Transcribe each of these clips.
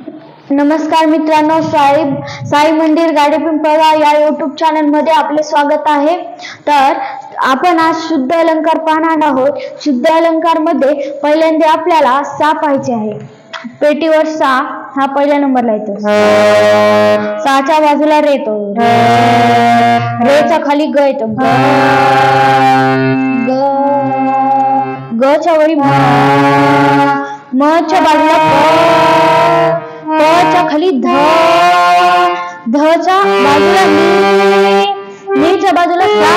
नमस्कार मित्रांनो, साई मंदिर गाडेपिंपळगाव या YouTube चॅनल मध्ये आपले स्वागत आहे। तर आपण आज शुद्ध अलंकार पाहणार आहोत। शुद्ध अलंकार मध्ये पहिल्यांदा आपल्याला सा पाहायचे आहे। पेटीवर सा हा पहिल्या नंबरला येतो। साच्या बाजूला रे येतो, रेच्या खाली ग येतो, ग च्या वरी म च्या बाजूला प च्या खाली ध, ध च्या बाजूला नी च्या बाजूला सा।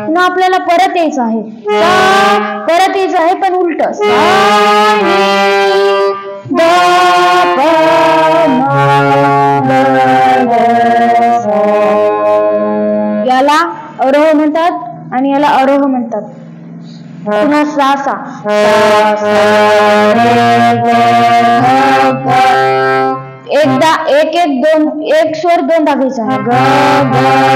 पुन्हा आपल्याला परत यायचं आहे, परत यायचं आहे पण उलट, सा द प म ग सा। याला अरोह म्हणतात आणि याला अरोह म्हणतात। पुन्हा सा सा, एकदा एक एक दोन एक स्वर दोन दाबायचा आहे, ग ग